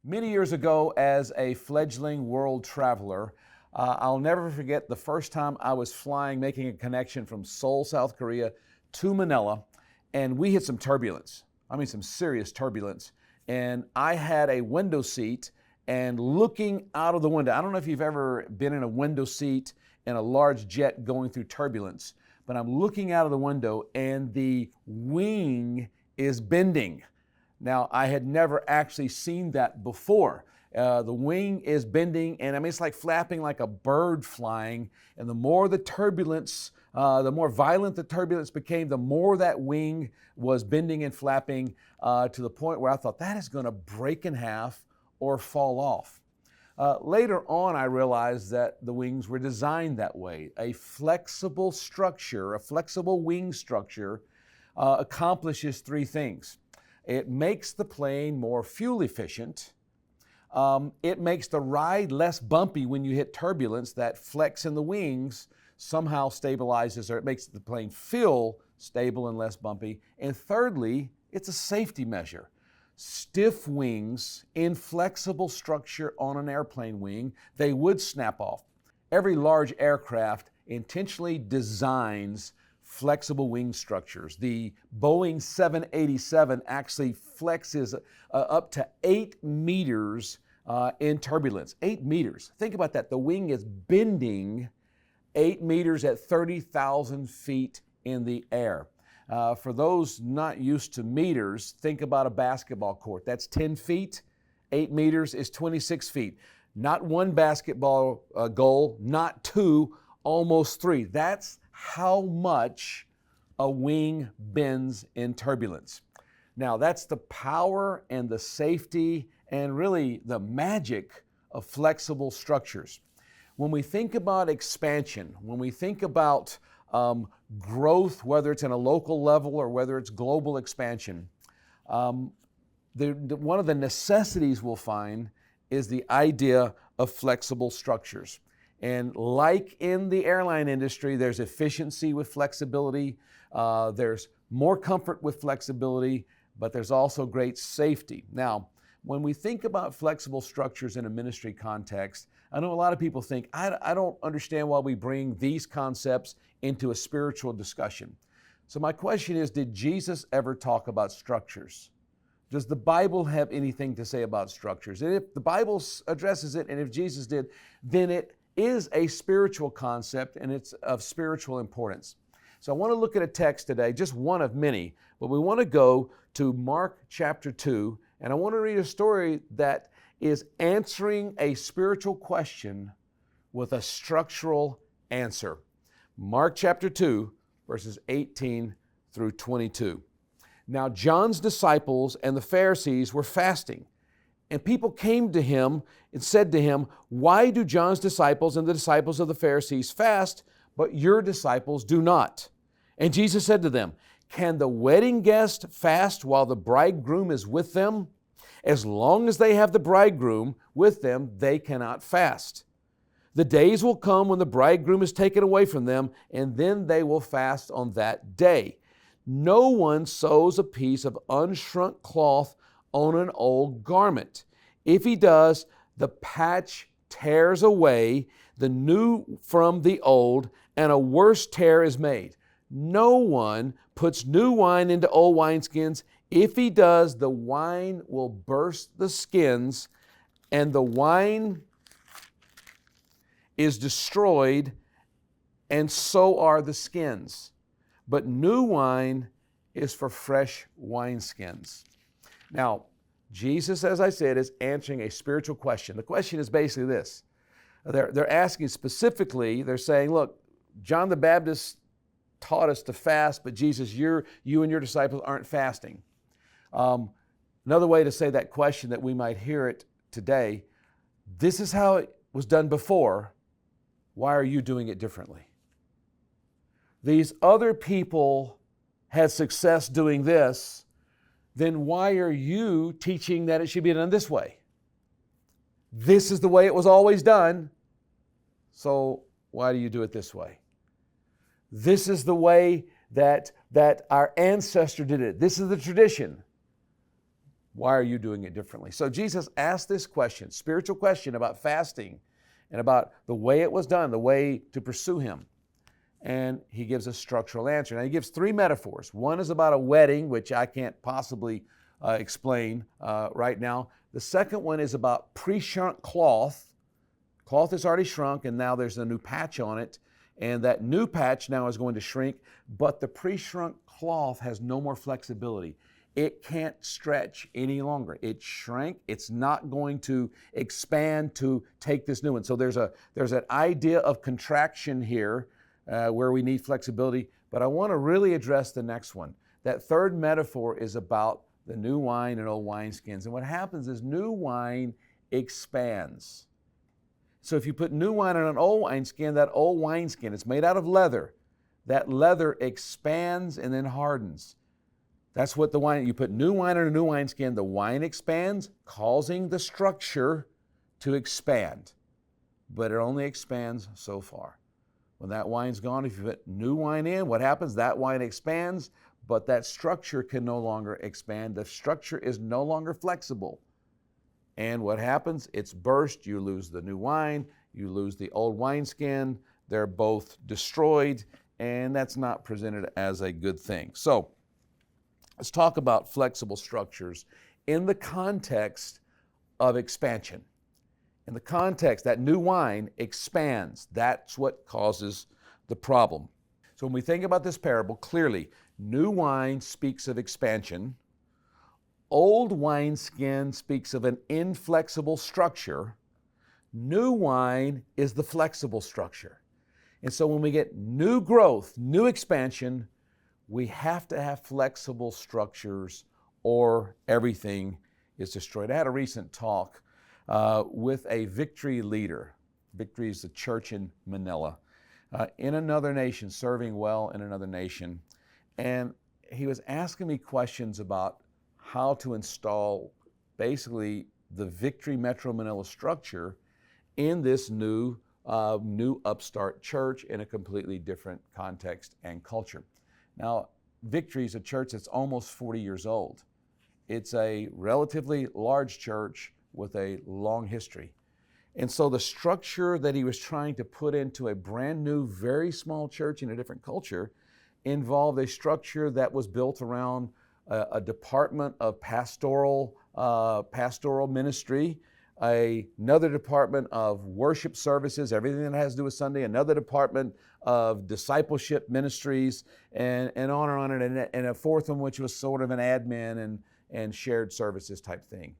Many years ago, as a fledgling world traveler, I'll never forget the first time I was flying, making a connection from Seoul, South Korea to Manila, and we hit some turbulence. I mean, some serious turbulence. And I had a window seat, and looking out of the window, I don't know if you've ever been in a window seat in a large jet going through turbulence, but I'm looking out of the window and the wing is bending. Now, I had never actually seen that before. The wing is bending, and I mean, it's like flapping like a bird flying. And the more the turbulence, the more violent the turbulence became, the more that wing was bending and flapping to the point where I thought that is going to break in half or fall off. Later on, I realized that the wings were designed that way. A flexible structure, a flexible wing structure, accomplishes three things. It makes the plane more fuel efficient. It makes the ride less bumpy when you hit turbulence. That flex in the wings somehow stabilizes, or it makes the plane feel stable and less bumpy. And thirdly, it's a safety measure. Stiff wings, inflexible structure on an airplane wing, they would snap off. Every large aircraft intentionally designs flexible wing structures. The Boeing 787 actually flexes up to 8 meters in turbulence. 8 meters. Think about that. The wing is bending 8 meters at 30,000 feet in the air. For those not used to meters, think about a basketball court. That's 10 feet. 8 meters is 26 feet. Not one basketball goal, not two, almost three. That's how much a wing bends in turbulence. Now, that's the power and the safety and really the magic of flexible structures. When we think about expansion, when we think about growth, whether it's in a local level or whether it's global expansion, one of the necessities we'll find is the idea of flexible structures. And like in the airline industry, there's efficiency with flexibility, there's more comfort with flexibility, but there's also great safety. Now, when we think about flexible structures in a ministry context, I know a lot of people think, I don't understand why we bring these concepts into a spiritual discussion. So my question is, did Jesus ever talk about structures? Does the Bible have anything to say about structures? And if the Bible addresses it, and if Jesus did, then it is a spiritual concept and it's of spiritual importance. So I want to look at a text today, just one of many, but we want to go to Mark chapter 2, and I want to read a story that is answering a spiritual question with a structural answer. Mark chapter 2, verses 18 through 22. Now John's disciples and the Pharisees were fasting, and people came to him and said to him, "Why do John's disciples and the disciples of the Pharisees fast, but your disciples do not?" And Jesus said to them, "Can the wedding guest fast while the bridegroom is with them? As long as they have the bridegroom with them, they cannot fast. The days will come when the bridegroom is taken away from them, and then they will fast on that day. No one sews a piece of unshrunk cloth on an old garment. If he does, the patch tears away the new from the old, and a worse tear is made. No one puts new wine into old wineskins. If he does, the wine will burst the skins, and the wine is destroyed, and so are the skins. But new wine is for fresh wineskins." Now, Jesus, as I said, is answering a spiritual question. The question is basically this. They're asking specifically, they're saying, look, John the Baptist taught us to fast, but Jesus, you and your disciples aren't fasting. Another way to say that question that we might hear it today, this is how it was done before. Why are you doing it differently? These other people had success doing this, then why are you teaching that it should be done this way? This is the way it was always done, so why do you do it this way? This is the way that our ancestor did it. This is the tradition. Why are you doing it differently? So Jesus asked this question, spiritual question about fasting and about the way it was done, the way to pursue him. And he gives a structural answer. Now he gives three metaphors. One is about a wedding, which I can't possibly explain right now. The second one is about pre-shrunk cloth. Cloth is already shrunk, and now there's a new patch on it. And that new patch now is going to shrink, but the pre-shrunk cloth has no more flexibility. It can't stretch any longer. It shrank. It's not going to expand to take this new one. So there's an idea of contraction here where we need flexibility. But I want to really address the next one. That third metaphor is about the new wine and old wineskins. And what happens is new wine expands. So if you put new wine on an old wineskin, that old wineskin, it's made out of leather. That leather expands and then hardens. That's what the wine, you put new wine on a new wineskin, the wine expands, causing the structure to expand. But it only expands so far. When that wine's gone, if you put new wine in, what happens? That wine expands, but that structure can no longer expand. The structure is no longer flexible. And what happens? It's burst. You lose the new wine. You lose the old wineskin. They're both destroyed, and that's not presented as a good thing. So let's talk about flexible structures in the context of expansion. In the context, that new wine expands. That's what causes the problem. So when we think about this parable, clearly, new wine speaks of expansion. Old wineskin speaks of an inflexible structure. New wine is the flexible structure. And so when we get new growth, new expansion, we have to have flexible structures or everything is destroyed. I had a recent talk with a Victory leader. Victory is the church in Manila, in another nation, serving well in another nation. And he was asking me questions about how to install basically the Victory Metro Manila structure in this new upstart church in a completely different context and culture. Now, Victory is a church that's almost 40 years old. It's a relatively large church with a long history. And so the structure that he was trying to put into a brand new, very small church in a different culture involved a structure that was built around a department of pastoral ministry, another department of worship services, everything that has to do with Sunday, another department of discipleship ministries, and on and a fourth one which was sort of an admin and shared services type thing.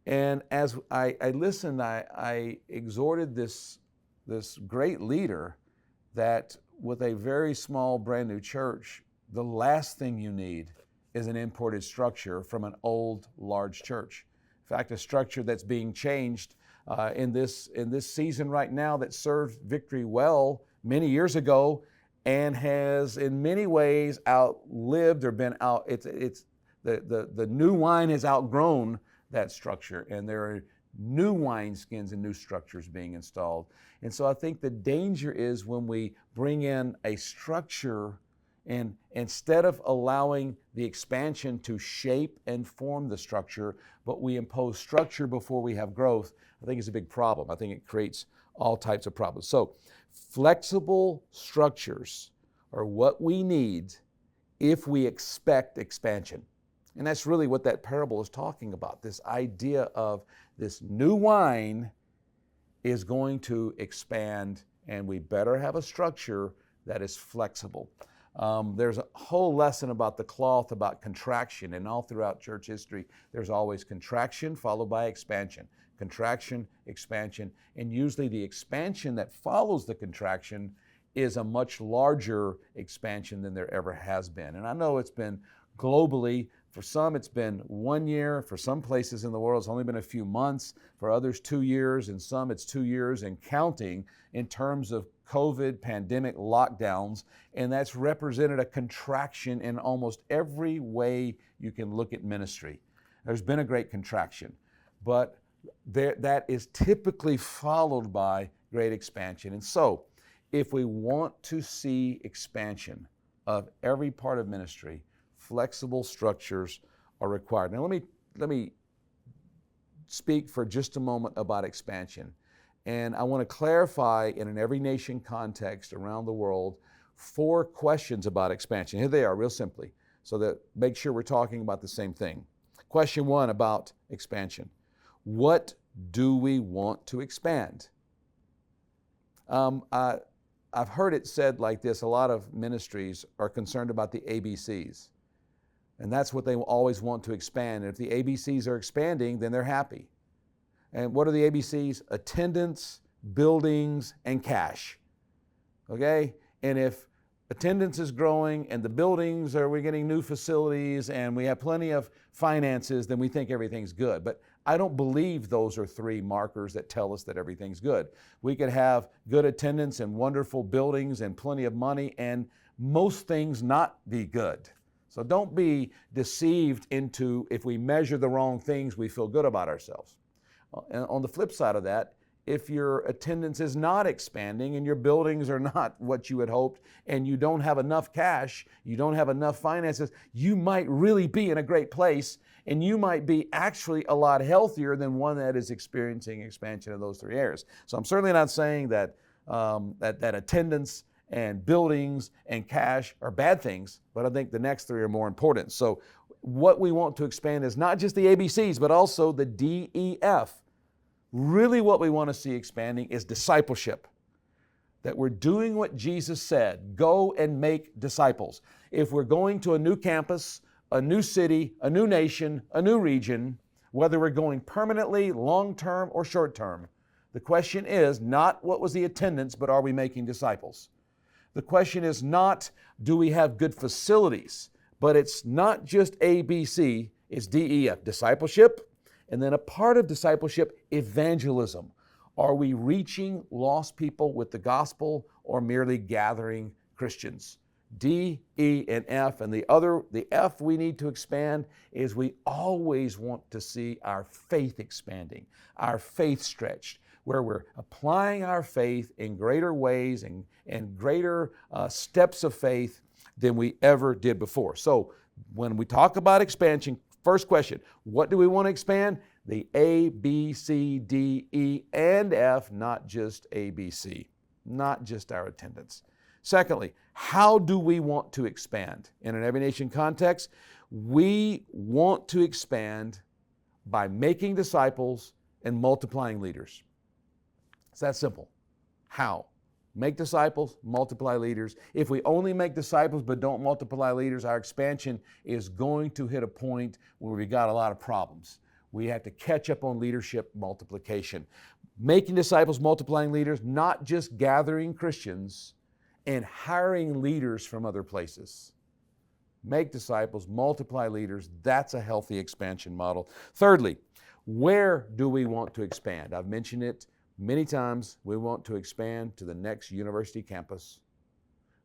And as I listened, I exhorted this great leader that with a very small brand new church, the last thing you need is an imported structure from an old large church. In fact, a structure that's being changed in this season right now that served Victory well many years ago and has in many ways outlived or been out. It's the new wine has outgrown that structure, and there are new wineskins and new structures being installed. And so I think the danger is when we bring in a structure and instead of allowing the expansion to shape and form the structure, but we impose structure before we have growth, I think it's a big problem. I think it creates all types of problems. So flexible structures are what we need if we expect expansion. And that's really what that parable is talking about, this idea of this new wine is going to expand, and we better have a structure that is flexible. There's a whole lesson about the cloth, about contraction, and all throughout church history, there's always contraction followed by expansion. Contraction, expansion, and usually the expansion that follows the contraction is a much larger expansion than there ever has been. And I know it's been globally, for some it's been 1 year, for some places in the world it's only been a few months, for others 2 years, and some it's 2 years and counting in terms of COVID pandemic lockdowns, and that's represented a contraction in almost every way you can look at ministry. There's been a great contraction, but that is typically followed by great expansion. And so, if we want to see expansion of every part of ministry, flexible structures are required. Now let let me speak for just a moment about expansion. And I want to clarify in an every nation context around the world 4 questions about expansion. Here they are, real simply, so that make sure we're talking about the same thing. Question 1 about expansion. What do we want to expand? I've heard it said like this, a lot of ministries are concerned about the ABCs. And that's what they always want to expand. And if the ABCs are expanding, then they're happy. And what are the ABCs? Attendance, buildings, and cash. Okay? And if attendance is growing and the buildings we're getting new facilities and we have plenty of finances, then we think everything's good. But I don't believe those are 3 markers that tell us that everything's good. We could have good attendance and wonderful buildings and plenty of money and most things not be good. So don't be deceived into if we measure the wrong things, we feel good about ourselves. And on the flip side of that, if your attendance is not expanding and your buildings are not what you had hoped and you don't have enough cash, you don't have enough finances, you might really be in a great place and you might be actually a lot healthier than one that is experiencing expansion in those 3 areas. So I'm certainly not saying that that attendance and buildings and cash are bad things, but I think the next 3 are more important. So what we want to expand is not just the ABCs, but also the DEF. Really what we want to see expanding is discipleship. That we're doing what Jesus said, go and make disciples. If we're going to a new campus, a new city, a new nation, a new region, whether we're going permanently, long-term, or short-term, the question is not what was the attendance, but are we making disciples? The question is not, do we have good facilities? But it's not just ABC, it's DEF, discipleship, and then a part of discipleship, evangelism. Are we reaching lost people with the gospel or merely gathering Christians? D, E, and F. And the F we need to expand is we always want to see our faith expanding, our faith stretched, where we're applying our faith in greater ways and greater steps of faith than we ever did before. So when we talk about expansion, first question, what do we want to expand? The A, B, C, D, E, and F, not just ABC, not just our attendance. Secondly, how do we want to expand? In an every nation context, we want to expand by making disciples and multiplying leaders. It's that simple. How? Make disciples, multiply leaders. If we only make disciples but don't multiply leaders, our expansion is going to hit a point where we got a lot of problems. We have to catch up on leadership multiplication. Making disciples, multiplying leaders, not just gathering Christians and hiring leaders from other places. Make disciples, multiply leaders. That's a healthy expansion model. Thirdly, where do we want to expand? I've mentioned it many times. We want to expand to the next university campus.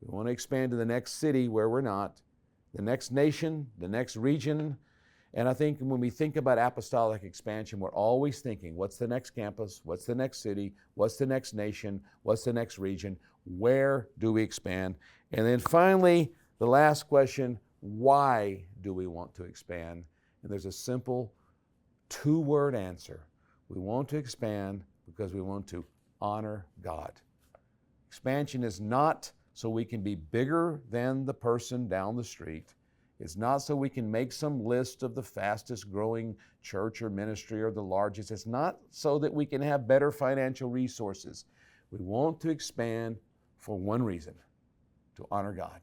We want to expand to the next city where we're not, the next nation, the next region. And I think when we think about apostolic expansion, we're always thinking, what's the next campus? What's the next city? What's the next nation? What's the next region? Where do we expand? And then finally, the last question, why do we want to expand? And there's a simple 2-word answer. We want to expand because we want to honor God. Expansion is not so we can be bigger than the person down the street. It's not so we can make some list of the fastest growing church or ministry or the largest. It's not so that we can have better financial resources. We want to expand for one reason, to honor God.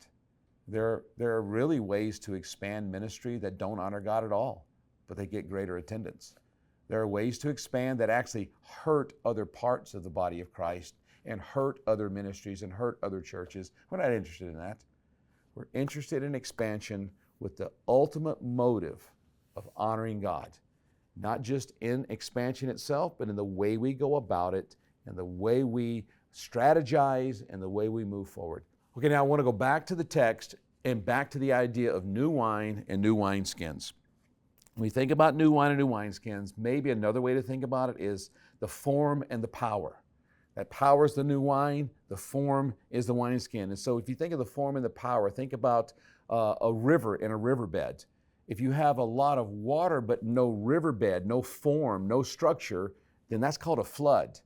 There are really ways to expand ministry that don't honor God at all, but they get greater attendance. There are ways to expand that actually hurt other parts of the body of Christ and hurt other ministries and hurt other churches. We're not interested in that. We're interested in expansion with the ultimate motive of honoring God, not just in expansion itself, but in the way we go about it and the way we strategize and the way we move forward. Okay, now I want to go back to the text and back to the idea of new wine and new wineskins. When we think about new wine and new wineskins, maybe another way to think about it is the form and the power. That power is the new wine, the form is the wineskin. And so if you think of the form and the power, think about a river in a riverbed. If you have a lot of water but no riverbed, no form, no structure, then that's called a flood.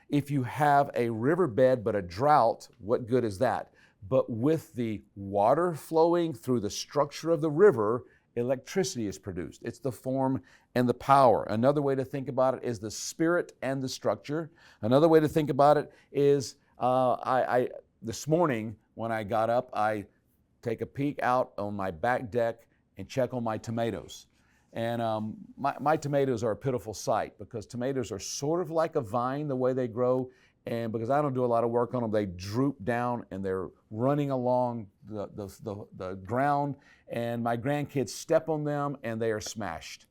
If you have a riverbed but a drought, what good is that? But with the water flowing through the structure of the river, electricity is produced. It's the form and the power. Another way to think about it is the spirit and the structure. Another way to think about it is this morning when I got up, I take a peek out on my back deck and check on my tomatoes. And my tomatoes are a pitiful sight because tomatoes are sort of like a vine the way they grow. And because I don't do a lot of work on them, they droop down and they're running along the ground. And my grandkids step on them and they are smashed.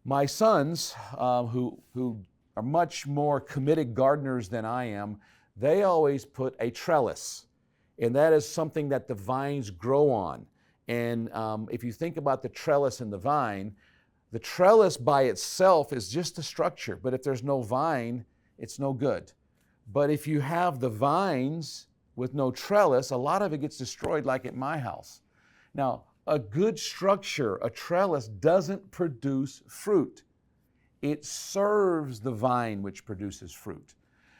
My sons, who are much more committed gardeners than I am, they always put a trellis. And that is something that the vines grow on. And if you think about the trellis and the trellis by itself is just a structure. But if there's no vine, it's no good. But if you have the vines with no trellis, a lot of it gets destroyed like at my house. Now, a good structure, a trellis, doesn't produce fruit. It serves the vine which produces fruit.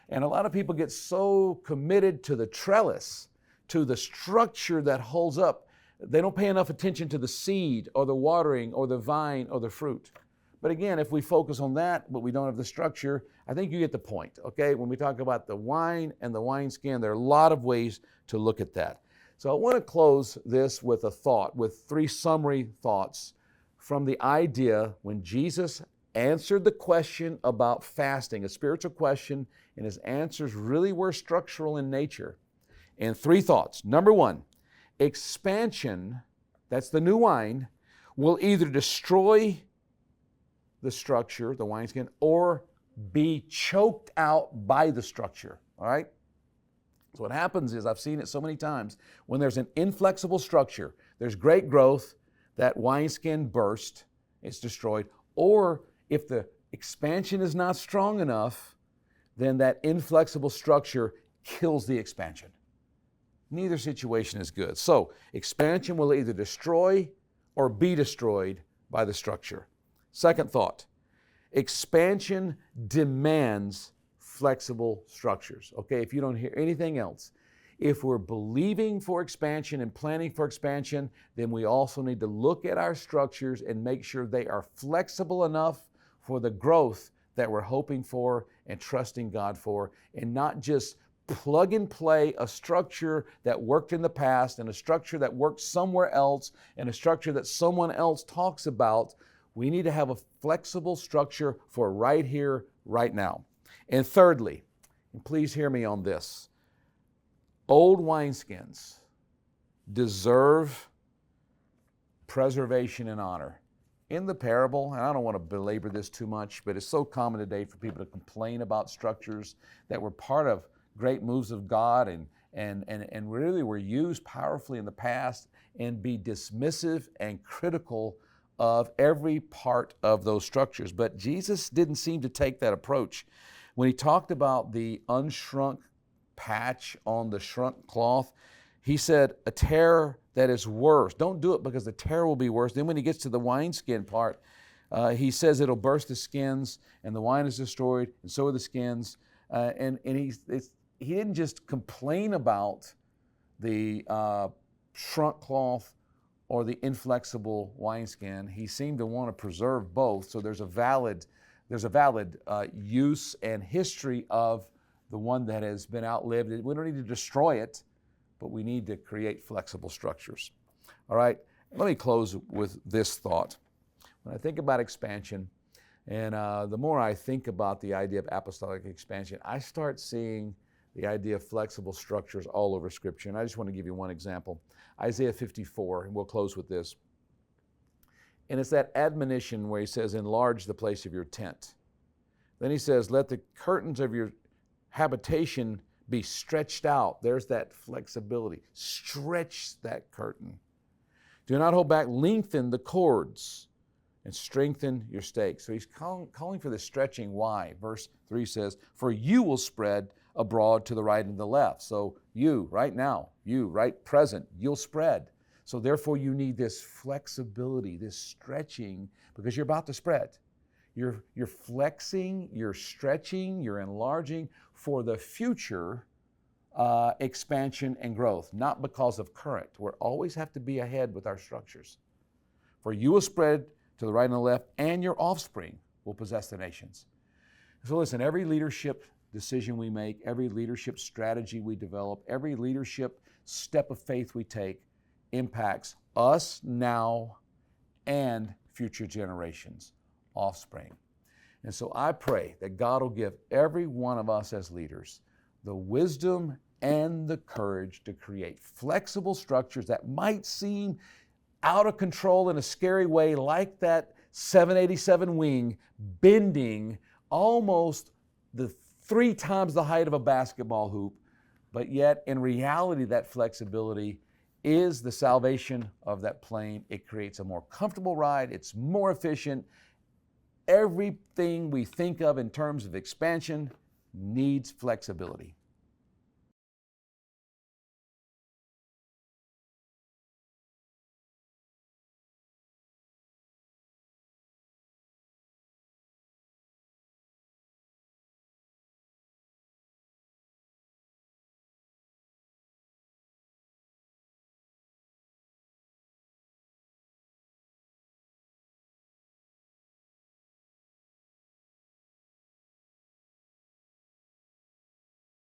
And a lot of people get so committed to the trellis, to the structure that holds up, they don't pay enough attention to the seed or the watering or the vine or the fruit. But again, if we focus on that, but we don't have the structure, I think you get the point, okay? When we talk about the wine and the wineskin, there are a lot of ways to look at that. So I want to close this with a thought, with 3 summary thoughts from the idea when Jesus answered the question about fasting, a spiritual question, and his answers really were structural in nature. And 3 thoughts. Number 1, expansion, that's the new wine, will either destroy the structure, the wineskin, or be choked out by the structure, all right? So what happens is, I've seen it so many times, when there's an inflexible structure, there's great growth, that wineskin burst, it's destroyed, or if the expansion is not strong enough, then that inflexible structure kills the expansion. Neither situation is good. So expansion will either destroy or be destroyed by the structure. Second thought, expansion demands flexible structures. Okay, if you don't hear anything else, if we're believing for expansion and planning for expansion, then we also need to look at our structures and make sure they are flexible enough for the growth that we're hoping for and trusting God for, and not just plug and play a structure that worked in the past and a structure that worked somewhere else and a structure that someone else talks about. We need to have a flexible structure for right here, right now. And thirdly, and please hear me on this, old wineskins deserve preservation and honor. In the parable, and I don't want to belabor this too much, but it's so common today for people to complain about structures that were part of great moves of God and really were used powerfully in the past, and be dismissive and critical of every part of those structures. But Jesus didn't seem to take that approach. When he talked about the unshrunk patch on the shrunk cloth, he said a tear that is worse. Don't do it because the tear will be worse. Then when he gets to the wineskin part, he says it'll burst the skins and the wine is destroyed and so are the skins. And he didn't just complain about the shrunk cloth or the inflexible wineskin. He seemed to want to preserve both. So there's a valid use and history of the one that has been outlived. We don't need to destroy it, but we need to create flexible structures. All right, let me close with this thought. When I think about expansion, and the more I think about the idea of apostolic expansion, I start seeing the idea of flexible structures all over Scripture. And I just want to give you one example. Isaiah 54, and we'll close with this. And it's that admonition where he says, enlarge the place of your tent. Then he says, let the curtains of your habitation be stretched out. There's that flexibility. Stretch that curtain. Do not hold back. Lengthen the cords and strengthen your stakes. So he's calling for the stretching. Why? Verse 3 says, for you will spread abroad to the right and the left. So you, right now, you, right present, you'll spread. So therefore you need this flexibility, this stretching, because you're about to spread. You're flexing, you're stretching, you're enlarging for the future expansion and growth, not because of current. We always have to be ahead with our structures. For you will spread to the right and the left, and your offspring will possess the nations. So listen, every leadership decision we make, every leadership strategy we develop, every leadership step of faith we take impacts us now and future generations, offspring. And so I pray that God will give every one of us as leaders the wisdom and the courage to create flexible structures that might seem out of control in a scary way, like that 787 wing bending almost the 3 times the height of a basketball hoop, but yet in reality that flexibility is the salvation of that plane. It creates a more comfortable ride, it's more efficient. Everything we think of in terms of expansion needs flexibility.